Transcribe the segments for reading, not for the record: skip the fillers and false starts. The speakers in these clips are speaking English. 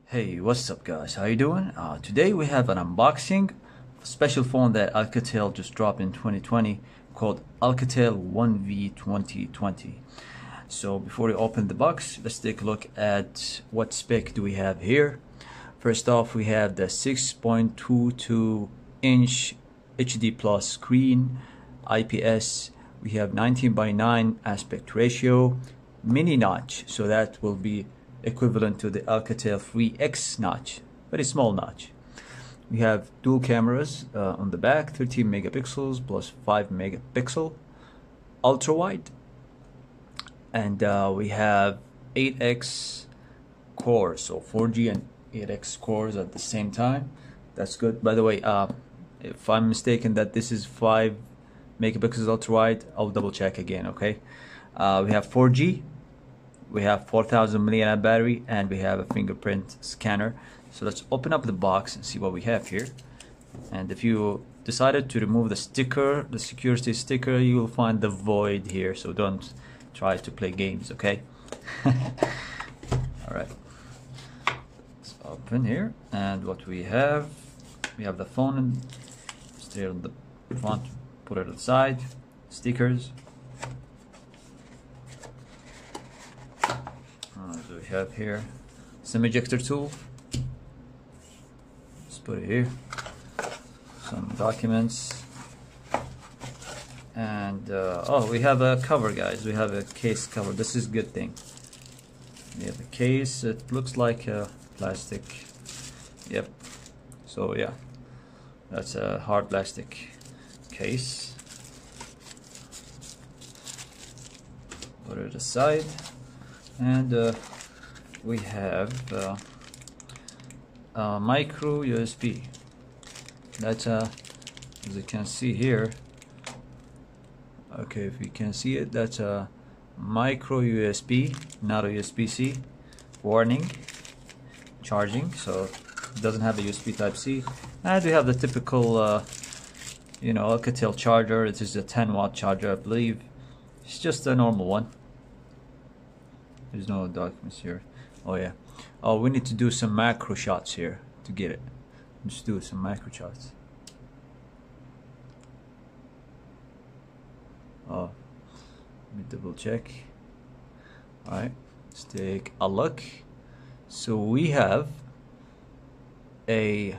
Hey, what's up guys, how you doing? Today we have an unboxing of a special phone that Alcatel just dropped in 2020 called Alcatel 1V 2020. So before we open the box, let's take a look at what spec do we have here. First off, we have the 6.22 inch HD plus screen, IPS. We have 19:9 aspect ratio, mini notch, so that will be equivalent to the Alcatel 3X notch, very small notch. We have dual cameras on the back, 13 megapixels plus 5 megapixel, ultra wide, and we have 8X cores, so 4G and 8X cores at the same time. That's good. By the way, if I'm mistaken that this is 5 megapixels ultra wide, I'll double check again. Okay, we have 4G. We have 4000 milliamp battery, and we have a fingerprint scanner. So let's open up the box and see what we have here. And if you decided to remove the sticker, the security sticker, you will find the void here, so don't try to play games, okay? Alright, let's open here, and what we have the phone and straight on the front, put it aside, stickers. So we have here SIM ejector tool. Let's put it here. Some documents, and oh, we have a cover, guys. We have a case cover. This is a good thing. We have a case. It looks like a plastic. Yep. So yeah, that's a hard plastic case. Put it aside. And we have micro USB. That's as you can see here. Okay, if you can see it, that's a micro USB, not a USB-C. Warning, charging, so it doesn't have a USB Type-C. And we have the typical, Alcatel charger. It is a 10-watt charger, I believe. It's just a normal one. There's no documents here. Oh yeah. Oh, we need to do some macro shots here to get it. Let's do some macro shots. Oh, let me double check. Alright, let's take a look. So we have a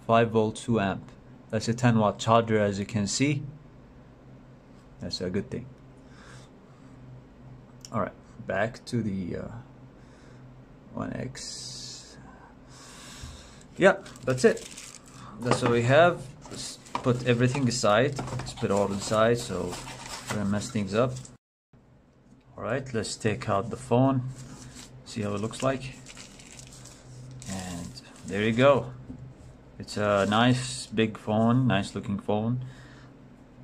5-volt 2 amp. That's a 10-watt charger, as you can see. That's a good thing. Alright, back to the 1X. Yeah, that's it. That's what we have. Let's put everything aside. Let's put it all inside, so we're gonna mess things up. Alright, let's take out the phone, see how it looks like. And there you go. It's a nice big phone, nice looking phone.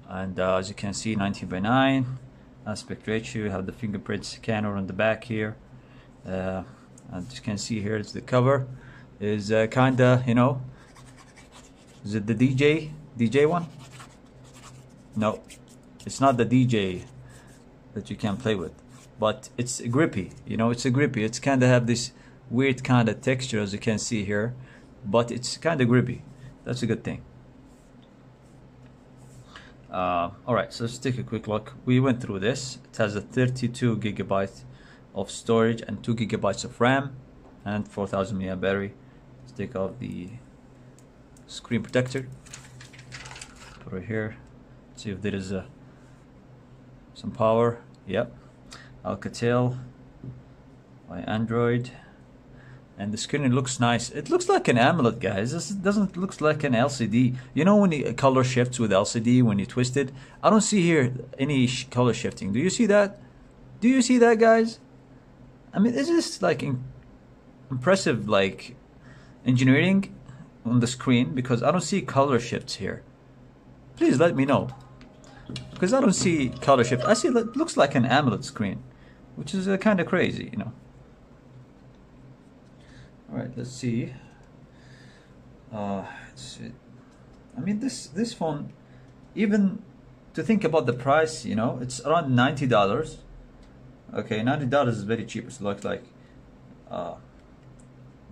And as you can see, 19:9 aspect ratio. You have the fingerprint scanner on the back here. As you can see here, it's the cover. Is kinda, is it the DJ one? No, it's not the DJ that you can play with, but it's grippy. It's a grippy. It's kinda have this weird kind of texture, as you can see here, but it's kinda grippy. That's a good thing. Alright, so let's take a quick look. We went through this. It has a 32 gigabyte of storage and 2 gigabytes of RAM and 4000 mAh battery. Let's take off the screen protector. Put it here. See if there is some power. Yep. Alcatel by Android. And the screen, it looks nice. It looks like an AMOLED, guys. This doesn't look like an LCD. When it color shifts with LCD when you twist it? I don't see here any color shifting. Do you see that? Do you see that, guys? I mean, it's just like impressive, like engineering on the screen, because I don't see color shifts here. Please let me know, because I don't see color shift. I see it looks like an AMOLED screen, which is kind of crazy, Alright, let's see. I mean, this phone, even to think about the price, it's around $90. Okay, $90 is very cheap. It's like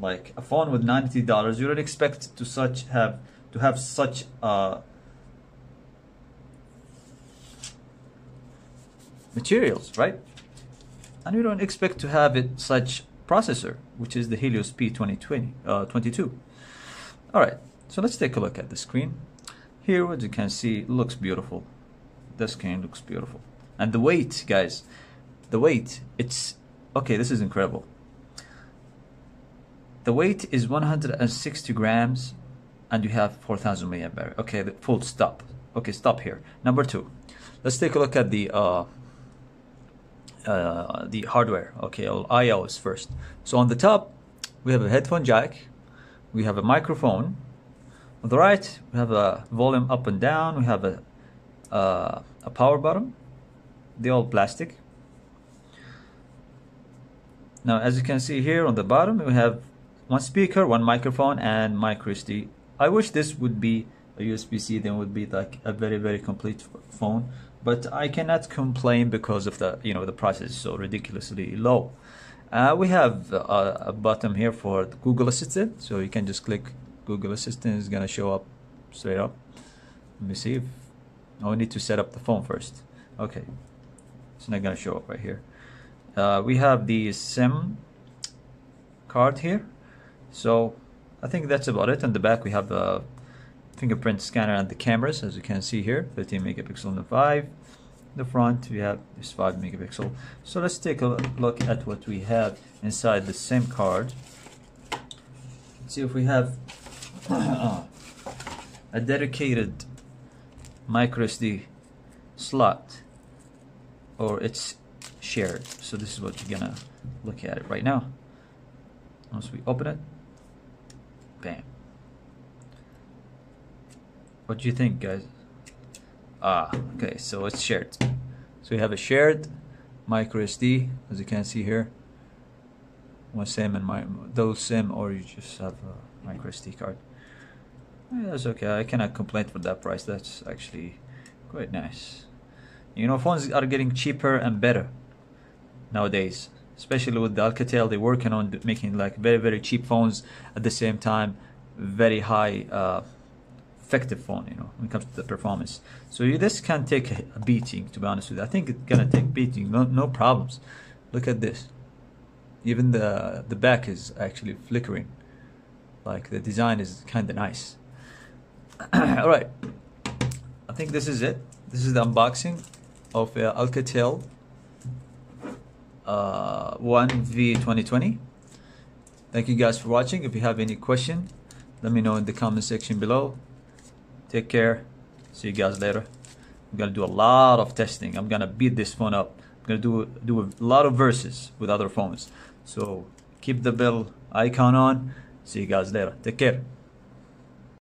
like a phone with $90, you don't expect to have such materials, right? And you don't expect to have it such processor, which is the Helios P2022. All right, so let's take a look at the screen. Here, what you can see, it looks beautiful. The screen looks beautiful. And the weight, guys, the weight, it's, okay, this is incredible. The weight is 160 grams and you have 4,000 milliampere. Okay, the full stop. Okay, stop here. Number two, let's take a look at the hardware. Okay, iOS first. So on the top, we have a headphone jack. We have a microphone. On the right, we have a volume up and down. We have a power button. They're all plastic. Now, as you can see here on the bottom, we have one speaker, one microphone, and micro SD. I wish this would be a USB-C, then would be like a very, very complete phone. But I cannot complain because of the, the price is so ridiculously low. We have a button here for Google Assistant, so you can just click Google Assistant. It's gonna show up straight up. Let me see if we need to set up the phone first. Okay, it's not gonna show up right here. We have the SIM card here, so I think that's about it. On the back we have the fingerprint scanner and the cameras, as you can see here, 15 megapixel and 5. The front we have this 5 megapixel. So let's take a look at what we have inside the SIM card. Let's see if we have a dedicated micro SD slot or it's shared. So this is what you're gonna look at it right now. Once we open it, bam. What do you think, guys? Okay, so it's shared. So we have a shared micro SD, as you can see here. One SIM and those SIM, or you just have a micro SD card. Yeah, that's okay. I cannot complain for that price. That's actually quite nice. Phones are getting cheaper and better nowadays, especially with the Alcatel. They're working on making like very, very cheap phones at the same time very high effective phone, when it comes to the performance. So this can take a beating, to be honest with you. I think it's gonna take beating, no problems. Look at this. Even the back is actually flickering. Like the design is kind of nice. All right, I think this is it. This is the unboxing of Alcatel One V 2020. Thank you guys for watching. If you have any question, let me know in the comment section below. Take care. See you guys later. I'm gonna do a lot of testing. I'm gonna beat this phone up. I'm gonna do a lot of verses with other phones. So keep the bell icon on. See you guys later. Take care.